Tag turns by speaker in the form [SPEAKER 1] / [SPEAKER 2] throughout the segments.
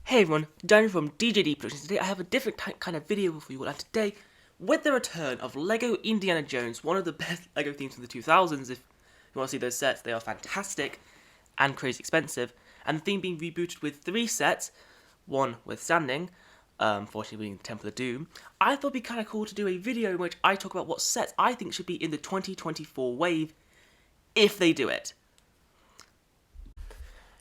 [SPEAKER 1] Hey everyone, Daniel from DJD Productions. Today I have a different kind of video for you all, and today, with the return of LEGO Indiana Jones, one of the best LEGO themes from the 2000s, if you want to see those sets, they are fantastic and crazy expensive, and the theme being rebooted with 3 sets, one withstanding, fortunately being Temple of Doom. I thought it'd be kind of cool to do a video in which I talk about what sets I think should be in the 2024 wave, if they do it.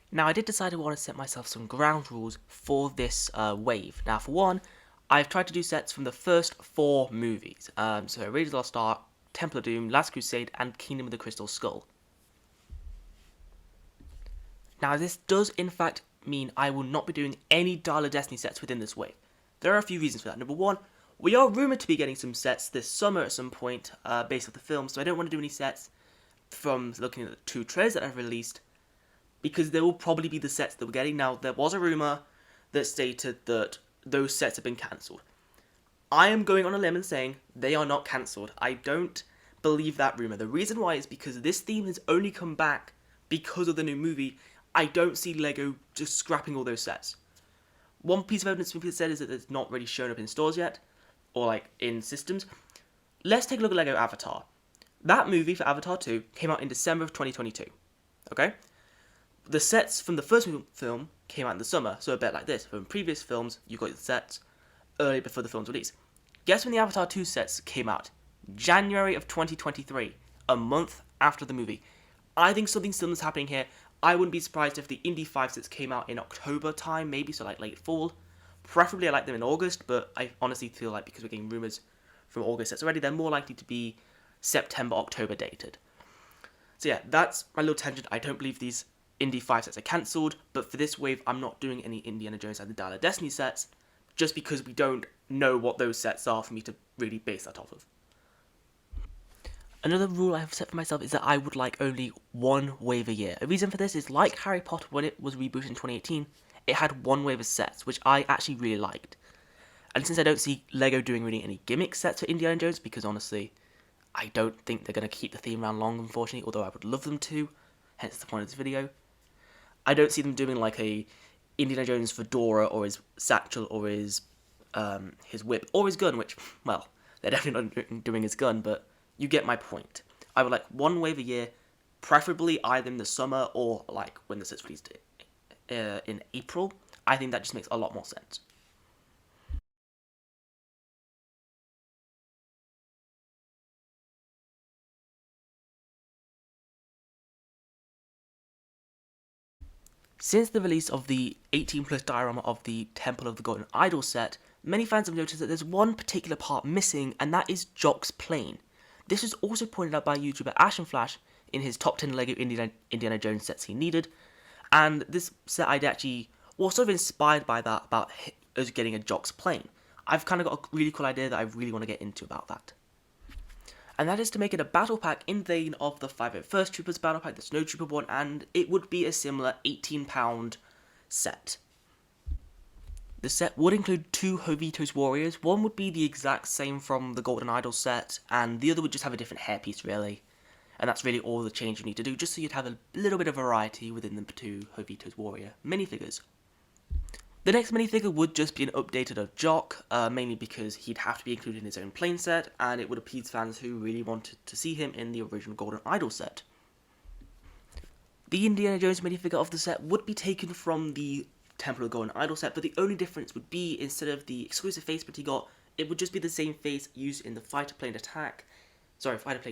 [SPEAKER 1] Now, I did decide I want to set myself some ground rules for this wave. Now, for one, I've tried to do sets from the first 4 movies. So, Raiders of the Lost Ark, Temple of Doom, Last Crusade, and Kingdom of the Crystal Skull. Now, this does, in fact, mean I will not be doing any Dial of Destiny sets within this wave. There are a few reasons for that. Number one, we are rumoured to be getting some sets this summer at some point, based off the film, so I don't want to do any sets from looking at the 2 trailers that I've released, because there will probably be the sets that we're getting. Now, there was a rumour that stated that those sets have been cancelled. I am going on a limb and saying they are not cancelled. I don't believe that rumour. The reason why is because this theme has only come back because of the new movie. I don't see LEGO just scrapping all those sets. One piece of evidence people said is that it's not really shown up in stores yet, or like in systems. Let's take a look at LEGO Avatar. That movie for Avatar 2 came out in December of 2022. Okay? The sets from the first film came out in the summer, so a bit like this. From previous films, you got the sets early before the film's release. Guess when the Avatar 2 sets came out? January of 2023, a month after the movie. I think something similar is happening here. I wouldn't be surprised if the Indy 5 sets came out in October time, maybe, so like late fall. Preferably I like them in August, but I honestly feel like because we're getting rumours from August sets already, they're more likely to be September, October dated. So yeah, that's my little tangent. I don't believe these Indy 5 sets are cancelled, but for this wave, I'm not doing any Indiana Jones and the Dial of Destiny sets, just because we don't know what those sets are for me to really base that off of. Another rule I have set for myself is that I would like only one wave a year. A reason for this is, like Harry Potter when it was rebooted in 2018, it had one wave of sets, which I actually really liked. And since I don't see LEGO doing really any gimmick sets for Indiana Jones, because honestly, I don't think they're going to keep the theme around long, unfortunately, although I would love them to, hence the point of this video. I don't see them doing like a Indiana Jones fedora or his satchel or his whip or his gun, which, well, they're definitely not doing his gun, but you get my point. I would like one wave a year, preferably either in the summer or like when the set's released in April. I think that just makes a lot more sense. Since the release of the 18+ diorama of the Temple of the Golden Idol set, many fans have noticed that there's one particular part missing, and that is Jock's plane. This was also pointed out by YouTuber Flash in his top 10 LEGO Indiana Jones sets he needed, and this set I'd actually was sort of inspired by that, about us getting a Jock's plane. I've kind of got a really cool idea that I really want to get into about that. And that is to make it a battle pack in the vein of the 501st Troopers battle pack, the Snow Trooper one, and it would be a similar £18 set. The set would include 2 Jovito's warriors. One would be the exact same from the Golden Idol set, and the other would just have a different hairpiece, really. And that's really all the change you need to do, just so you'd have a little bit of variety within the 2 Jovito's warrior minifigures. The next minifigure would just be an updated of Jock, mainly because he'd have to be included in his own plane set, and it would appease fans who really wanted to see him in the original Golden Idol set. The Indiana Jones minifigure of the set would be taken from the Temple of the Golden Idol set, but the only difference would be, instead of the exclusive face print he got, it would just be the same face used in the fighter plane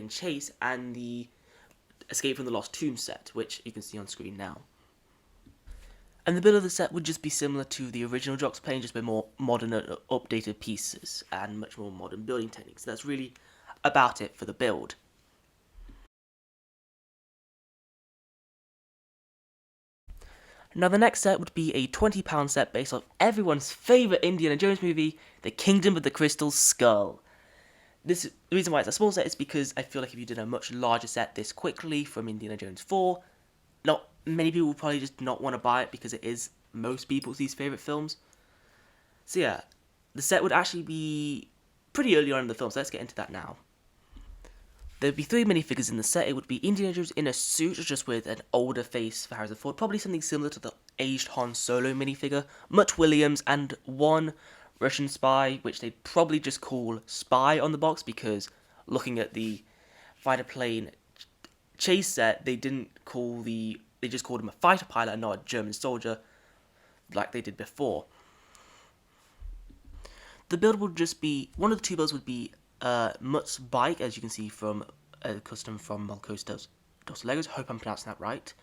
[SPEAKER 1] chase, and the Escape from the Lost Tomb set, which you can see on screen now. And the build of the set would just be similar to the original Jock's plane, just with more modern updated pieces and much more modern building techniques. That's really about it for the build. Now the next set would be a £20 set based on everyone's favourite Indiana Jones movie, The Kingdom of the Crystal Skull. The reason why it's a small set is because I feel like if you did a much larger set this quickly from Indiana Jones 4, not many people will probably just not want to buy it because it is most people's least favourite films. So yeah, the set would actually be pretty early on in the film, so let's get into that now. There'd be 3 minifigures in the set. It would be Indiana Jones in a suit, just with an older face for Harrison Ford, probably something similar to the aged Han Solo minifigure, Mutt Williams, and one Russian spy, which they'd probably just call Spy on the box, because looking at the fighter plane chase set, they just called him a fighter pilot and not a German soldier, like they did before. The build would just be, one of the 2 builds would be Mutt's bike, as you can see from a custom from Malcos Dos Legos, hope I'm pronouncing that right,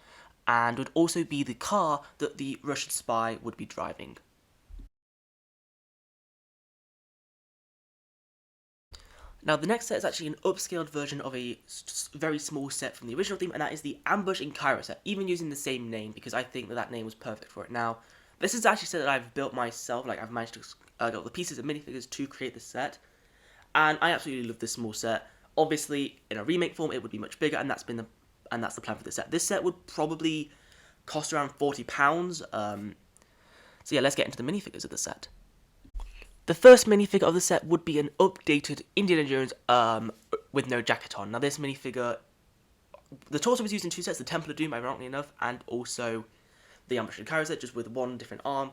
[SPEAKER 1] and would also be the car that the Russian spy would be driving. Now, the next set is actually an upscaled version of a very small set from the original theme, and that is the Ambush in Cairo set, even using the same name, because I think that name was perfect for it. Now, this is actually a set that I've built myself, like I've managed to get all the pieces and minifigures to create this set, and I absolutely love this small set. Obviously, in a remake form, it would be much bigger, and that's the plan for this set. This set would probably cost around £40. So yeah, let's get into the minifigures of the set. The first minifigure of the set would be an updated Indiana Jones with no jacket on. Now, this minifigure, the torso was used in 2 sets, the Temple of Doom, ironically enough, and also the Ambush in Cairo set, just with one different arm.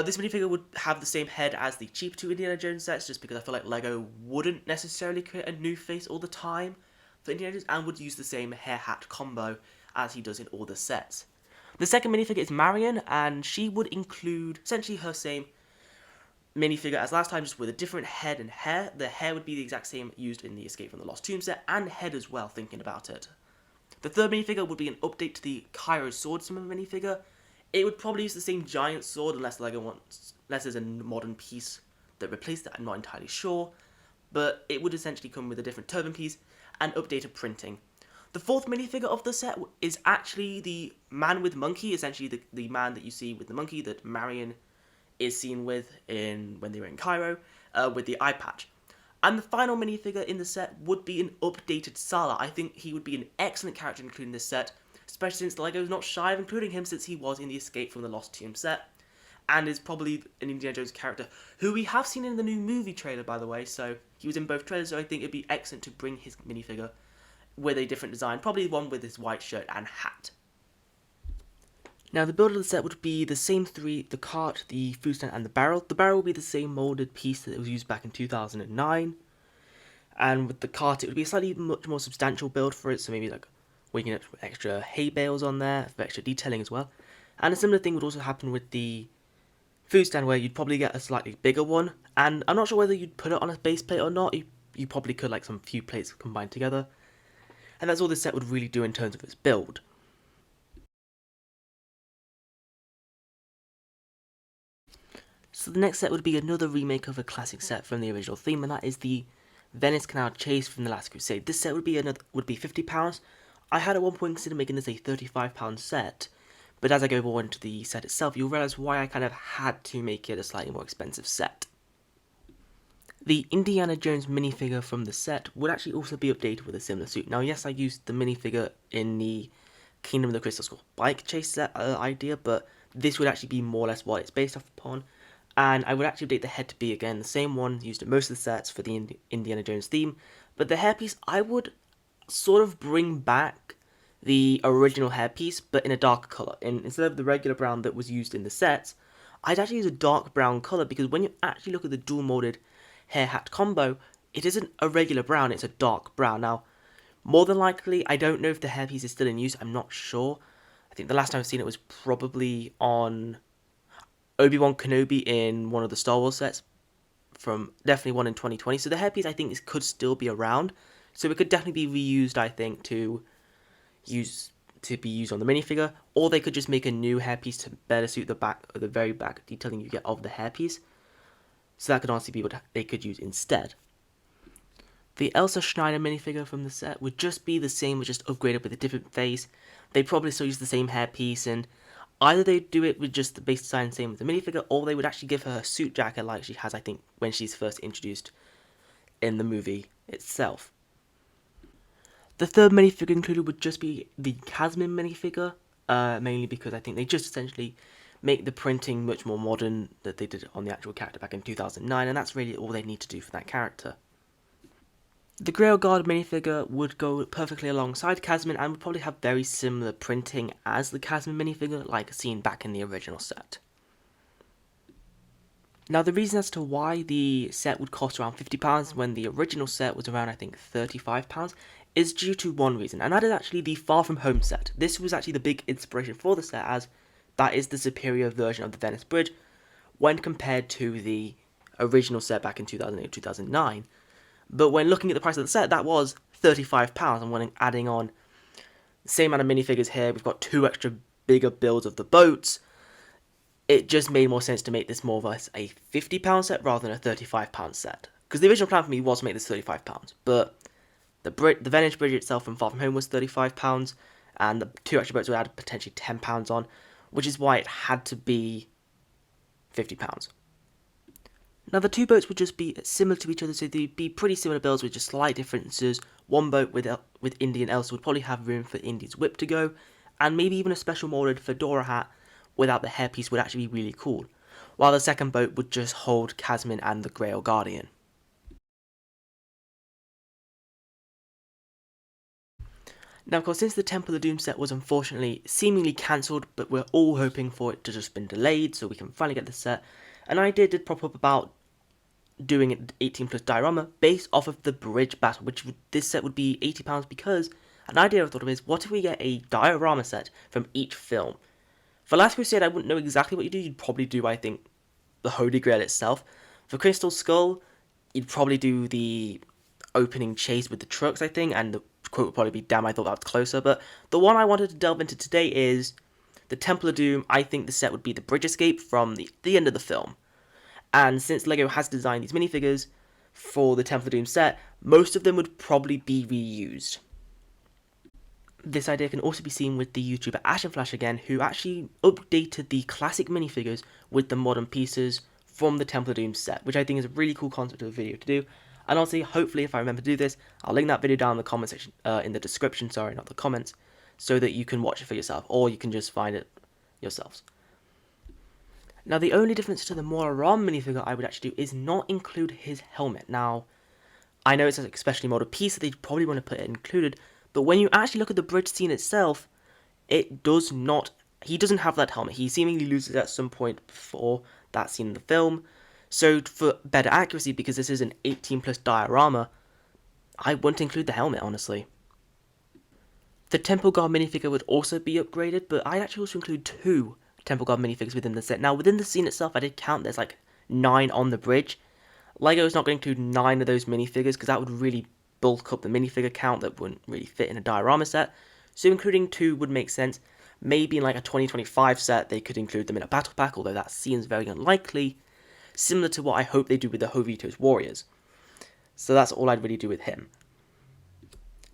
[SPEAKER 1] This minifigure would have the same head as the cheap 2 Indiana Jones sets, just because I feel like LEGO wouldn't necessarily create a new face all the time for Indiana Jones, and would use the same hair-hat combo as he does in all the sets. The second minifigure is Marion, and she would include essentially her same minifigure as last time, just with a different head and hair. The hair would be the exact same used in the Escape from the Lost Tomb set, and head as well, thinking about it. The third minifigure would be an update to the Cairo sword summon minifigure. It would probably use the same giant sword, unless there's a modern piece that replaced it, I'm not entirely sure. But it would essentially come with a different turban piece and updated printing. The fourth minifigure of the set is actually the man with monkey, essentially the man that you see with the monkey that Marion is seen with when they were in Cairo, with the eye patch. And the final minifigure in the set would be an updated Sala. I think he would be an excellent character including this set, especially since LEGO is not shy of including him, since he was in the Escape from the Lost Tomb set, and is probably an Indiana Jones character who we have seen in the new movie trailer, by the way, so he was in both trailers, so I think it'd be excellent to bring his minifigure with a different design, probably one with his white shirt and hat. Now, the build of the set would be the same 3, the cart, the food stand, and the barrel. The barrel would be the same moulded piece that was used back in 2009. And with the cart, it would be a slightly much more substantial build for it, so maybe like waking up with extra hay bales on there, for extra detailing as well. And a similar thing would also happen with the food stand, where you'd probably get a slightly bigger one. And I'm not sure whether you'd put it on a base plate or not. You probably could, like some few plates combined together. And that's all this set would really do in terms of its build. So the next set would be another remake of a classic set from the original theme, and that is the Venice Canal Chase from The Last Crusade. This set would be £50. I had at one point considered making this a £35 set, but as I go more into the set itself, you'll realise why I kind of had to make it a slightly more expensive set. The Indiana Jones minifigure from the set would actually also be updated with a similar suit. Now, yes, I used the minifigure in the Kingdom of the Crystal Skull bike chase set idea, but this would actually be more or less what it's based off upon. And I would actually update the head to be, again, the same one used in most of the sets for the Indiana Jones theme. But the hairpiece, I would sort of bring back the original hairpiece, but in a darker colour. Instead of the regular brown that was used in the sets, I'd actually use a dark brown colour, because when you actually look at the dual moulded hair hat combo, it isn't a regular brown, it's a dark brown. Now, more than likely, I don't know if the hairpiece is still in use, I'm not sure. I think the last time I've seen it was probably on Obi-Wan Kenobi in one of the Star Wars sets, from definitely one in 2020. So the hairpiece, I think, could still be around. So it could definitely be reused, I think, to be used on the minifigure, or they could just make a new hairpiece to better suit the very back detailing you get of the hairpiece. So that could honestly be what they could use instead. The Elsa Schneider minifigure from the set would just be the same, but just upgraded with a different face. They'd probably still use the same hairpiece, and either they'd do it with just the base design, same with the minifigure, or they would actually give her a suit jacket like she has, I think, when she's first introduced in the movie itself. The third minifigure included would just be the Casmin minifigure, mainly because I think they just essentially make the printing much more modern than they did on the actual character back in 2009, and that's really all they need to do for that character. The Grail Guard minifigure would go perfectly alongside Casman and would probably have very similar printing as the Casman minifigure, like seen back in the original set. Now, the reason as to why the set would cost around £50 when the original set was around, I think, £35 is due to one reason, and that is actually the Far From Home set. This was actually the big inspiration for the set, as that is the superior version of the Venice Bridge when compared to the original set back in 2008-2009. But when looking at the price of the set, that was £35, and when adding on the same amount of minifigures here, we've got 2 extra bigger builds of the boats. It just made more sense to make this more of a £50 set rather than a £35 set. Because the original plan for me was to make this £35, but the Venice Bridge itself from Far From Home was £35, and the 2 extra boats would add potentially £10 on, which is why it had to be £50. Now, the 2 boats would just be similar to each other, so they'd be pretty similar builds with just slight differences. One boat with Indy and Elsa would probably have room for Indy's whip to go, and maybe even a special molded fedora hat without the hairpiece would actually be really cool, while the second boat would just hold Casman and the Grail Guardian. Now, of course, since the Temple of Doom set was unfortunately seemingly cancelled, but we're all hoping for it to just been delayed so we can finally get the set, an idea did pop up about doing an 18 plus diorama based off of the bridge battle, which this set would be £80 because an idea I thought of is, what if we get a diorama set from each film? For Last Crusade, I wouldn't know exactly what you do. You'd probably do, I think, the Holy Grail itself. For Crystal Skull, you'd probably do the opening chase with the trucks, I think, and the quote would probably be, damn, I thought that was closer. But the one I wanted to delve into today is the Temple of Doom. I think the set would be the bridge escape from the end of the film. And since LEGO has designed these minifigures for the Temple of Doom set, most of them would probably be reused. This idea can also be seen with the YouTuber Ashenflash again, who actually updated the classic minifigures with the modern pieces from the Temple of Doom set, which I think is a really cool concept of a video to do. And honestly, hopefully, if I remember to do this, I'll link that video down in the comment section, in the description, sorry, not the comments, so that you can watch it for yourself, or you can just find it yourselves. Now, the only difference to the Moraram minifigure I would actually do is not include his helmet. Now, I know it's a specially molded piece that they'd probably want to put it included, but when you actually look at the bridge scene itself, it does not, he doesn't have that helmet. He seemingly loses it at some point before that scene in the film. So for better accuracy, because this is an 18 plus diorama, I wouldn't include the helmet, honestly. The Temple Guard minifigure would also be upgraded, but I'd actually also include 2 Temple Guard minifigures within the set. Now, within the scene itself, I did count there's like 9 on the bridge. LEGO is not going to include 9 of those minifigures, because that would really bulk up the minifigure count that wouldn't really fit in a diorama set. So including 2 would make sense. Maybe in like a 2025 set, they could include them in a battle pack, although that seems very unlikely. Similar to what I hope they do with the Jovito's Warriors. So that's all I'd really do with him.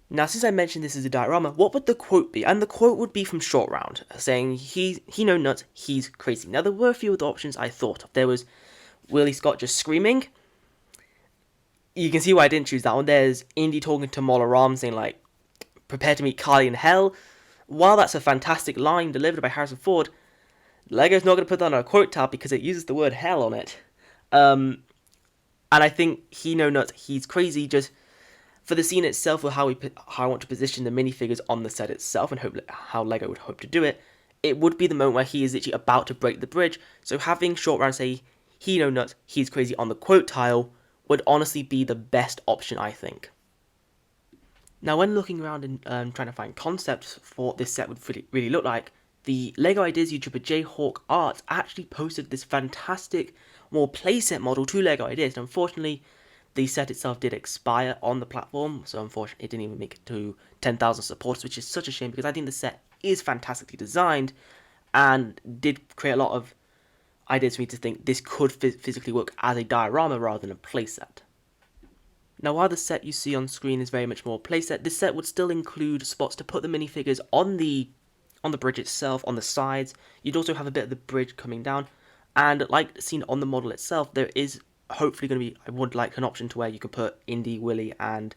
[SPEAKER 1] Now, since I mentioned this is a diorama, what would the quote be? And the quote would be from Short Round, saying, he no nuts, he's crazy. Now, there were a few of the options I thought of. There was Willie Scott just screaming. You can see why I didn't choose that one. There's Indy talking to Mola saying, like, prepare to meet Carly in hell. While that's a fantastic line delivered by Harrison Ford, LEGO's not going to put that on a quote tab because it uses the word hell on it. And I think he no nuts, he's crazy, just for the scene itself, or how I want to position the minifigures on the set itself, and how LEGO would hope to do it, it would be the moment where he is literally about to break the bridge. So having Short Round say, he no nuts, he's crazy on the quote tile would honestly be the best option, I think. Now, when looking around and trying to find concepts for what this set would really look like, the LEGO Ideas YouTuber Jayhawk Arts actually posted this fantastic, more playset model to LEGO Ideas. And unfortunately, the set itself did expire on the platform, so unfortunately it didn't even make it to 10,000 supporters, which is such a shame because I think the set is fantastically designed and did create a lot of ideas for me to think this could physically work as a diorama rather than a playset. Now, while the set you see on screen is very much more playset, this set would still include spots to put the minifigures on the bridge itself, on the sides. You'd also have a bit of the bridge coming down, and like seen on the model itself, there is hopefully going to be, I would like an option to where you could put Indy, Willie, and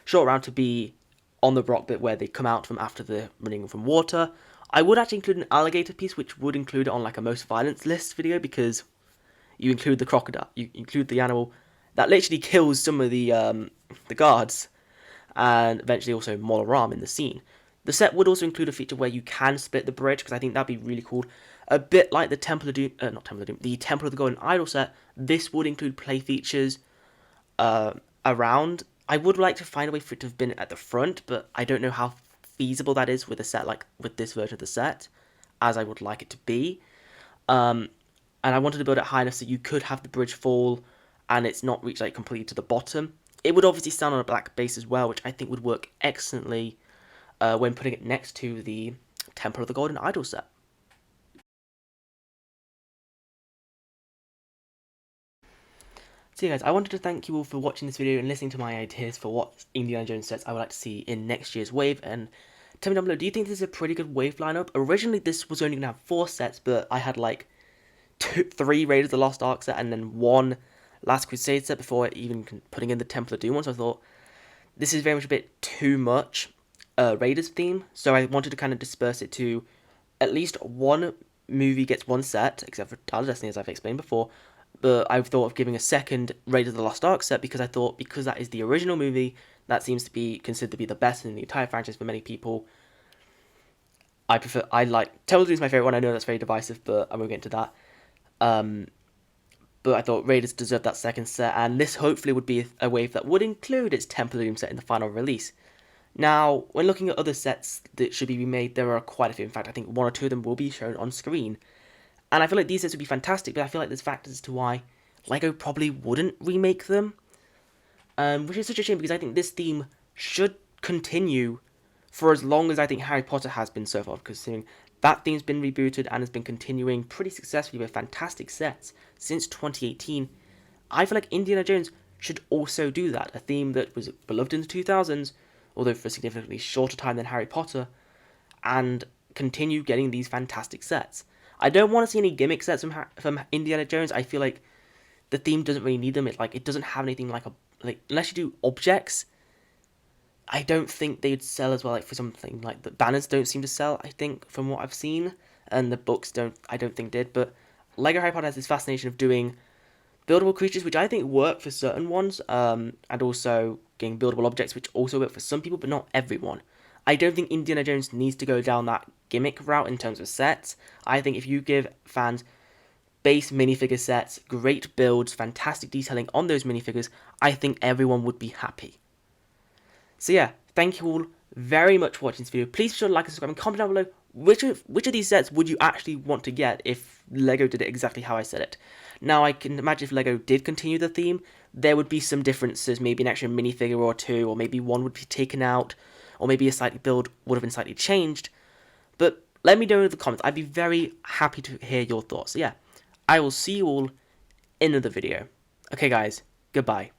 [SPEAKER 1] Short Round to be on the rock bit where they come out from after the running from water. I would actually include an alligator piece, which would include it on like a most violence list video, because you include the crocodile, you include the animal, that literally kills some of the guards, and eventually also Mola Ram in the scene. The set would also include a feature where you can split the bridge, because I think that'd be really cool. A bit like the Temple of Doom, not Temple of Doom, the Temple of the Golden Idol set. This would include play features around. I would like to find a way for it to have been at the front, but I don't know how feasible that is with a set like with this version of the set, as I would like it to be. And I wanted to build it high enough so you could have the bridge fall and it's not reach like completely to the bottom. It would obviously stand on a black base as well, which I think would work excellently when putting it next to the Temple of the Golden Idol set. So yeah guys, I wanted to thank you all for watching this video and listening to my ideas for what Indiana Jones sets I would like to see in next year's wave, and tell me down below, do you think this is a pretty good wave lineup? Originally this was only going to have 4 sets, but I had like 3 Raiders of the Lost Ark set and then 1 Last Crusade set before even putting in the Temple of Doom one, so I thought this is very much a bit too much Raiders theme, so I wanted to kind of disperse it to at least 1 movie gets 1 set, except for Dial of Destiny as I've explained before, but I've thought of giving a second Raiders of the Lost Ark set because I thought because that is the original movie, that seems to be considered to be the best in the entire franchise for many people. I like, Temple of Doom is my favourite one, I know that's very divisive, but I won't get into that. But I thought Raiders deserved that second set, and this hopefully would be a wave that would include its Temple of Doom set in the final release. Now, when looking at other sets that should be remade, there are quite a few. In fact, I think 1 or 2 of them will be shown on screen. And I feel like these sets would be fantastic, but I feel like there's factors as to why LEGO probably wouldn't remake them. Which is such a shame because I think this theme should continue for as long as I think Harry Potter has been so far, considering that theme's been rebooted and has been continuing pretty successfully with fantastic sets since 2018. I feel like Indiana Jones should also do that, a theme that was beloved in the 2000s, although for a significantly shorter time than Harry Potter, and continue getting these fantastic sets. I don't want to see any gimmick sets from Indiana Jones. I feel like the theme doesn't really need them. It doesn't have anything like unless you do objects. I don't think they'd sell as well. Like for something like the banners don't seem to sell. I think from what I've seen, and the books don't. I don't think did. But Lego Harry Potter has this fascination of doing buildable creatures, which I think work for certain ones, and also getting buildable objects, which also work for some people, but not everyone. I don't think Indiana Jones needs to go down that gimmick route in terms of sets. I think if you give fans base minifigure sets, great builds, fantastic detailing on those minifigures, I think everyone would be happy. So yeah, thank you all very much for watching this video. Please be sure to like and subscribe and comment down below which of these sets would you actually want to get if LEGO did it exactly how I said it. Now, I can imagine if LEGO did continue the theme, there would be some differences, maybe an extra minifigure or 2, or maybe 1 would be taken out, or maybe a slightly build would have been slightly changed. But let me know in the comments. I'd be very happy to hear your thoughts. So yeah, I will see you all in another video. Okay guys, goodbye.